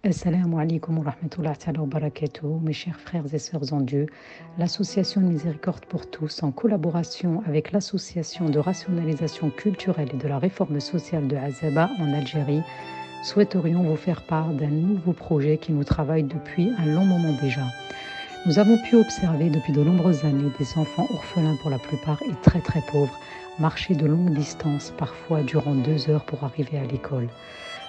Assalamu alaikum wa rahmatullahi wa barakatuh, mes chers frères et sœurs en Dieu. L'Association de Miséricorde pour tous, en collaboration avec l'Association de rationalisation culturelle et de la réforme sociale de Azaba en Algérie, souhaiterions vous faire part d'un nouveau projet qui nous travaille depuis un long moment déjà. Nous avons pu observer depuis de nombreuses années des enfants orphelins pour la plupart et très très pauvres marcher de longues distances, parfois durant 2 heures pour arriver à l'école.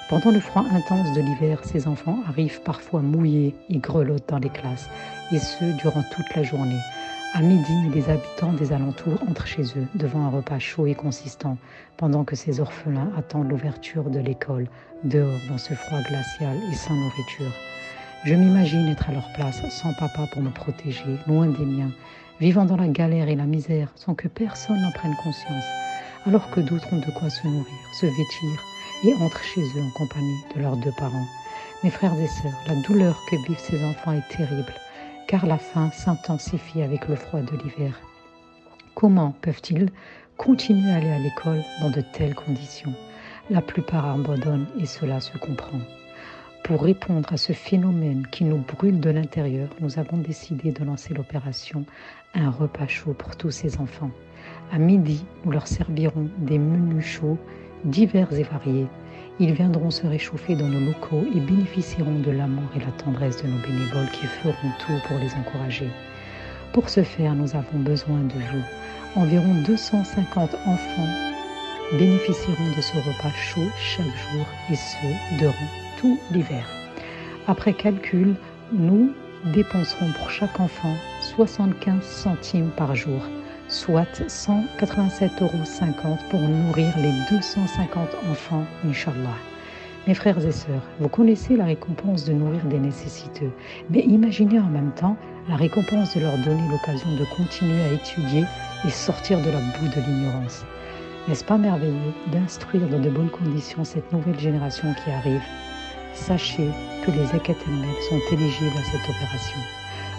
Pendant le froid intense de l'hiver, ces enfants arrivent parfois mouillés et grelottent dans les classes, et ce durant toute la journée. À midi, les habitants des alentours entrent chez eux devant un repas chaud et consistant, pendant que ces orphelins attendent l'ouverture de l'école, dehors dans ce froid glacial et sans nourriture. Je m'imagine être à leur place, sans papa pour me protéger, loin des miens, vivant dans la galère et la misère sans que personne n'en prenne conscience, alors que d'autres ont de quoi se nourrir, se vêtir et entrent chez eux en compagnie de leurs 2 parents. Mes frères et sœurs, la douleur que vivent ces enfants est terrible, car la faim s'intensifie avec le froid de l'hiver. Comment peuvent-ils continuer à aller à l'école dans de telles conditions? La plupart abandonnent et cela se comprend. Pour répondre à ce phénomène qui nous brûle de l'intérieur, nous avons décidé de lancer l'opération Un repas chaud pour tous ces enfants. À midi, nous leur servirons des menus chauds divers et variés. Ils viendront se réchauffer dans nos locaux et bénéficieront de l'amour et la tendresse de nos bénévoles qui feront tout pour les encourager. Pour ce faire, nous avons besoin de vous. Environ 250 enfants bénéficieront de ce repas chaud chaque jour et ce, durant tout l'hiver. Après calcul, nous dépenserons pour chaque enfant 75 centimes par jour, soit 187,50 € pour nourrir les 250 enfants, Inch'Allah. Mes frères et sœurs, vous connaissez la récompense de nourrir des nécessiteux, mais imaginez en même temps la récompense de leur donner l'occasion de continuer à étudier et sortir de la boue de l'ignorance. N'est-ce pas merveilleux d'instruire dans de bonnes conditions cette nouvelle génération qui arrive? Sachez que les zakat al-mal sont éligibles à cette opération.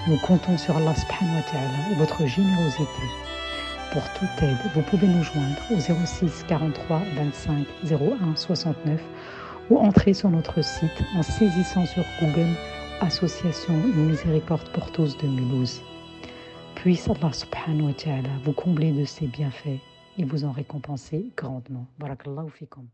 Nous comptons sur Allah subhanahu wa ta'ala et votre générosité. Pour toute aide, vous pouvez nous joindre au 06 43 25 01 69 ou entrer sur notre site en saisissant sur Google Association Miséricorde pour tous de Mulhouse. Puisse Allah subhanahu wa ta'ala vous combler de ses bienfaits et vous en récompenser grandement. Barakallahu fikum.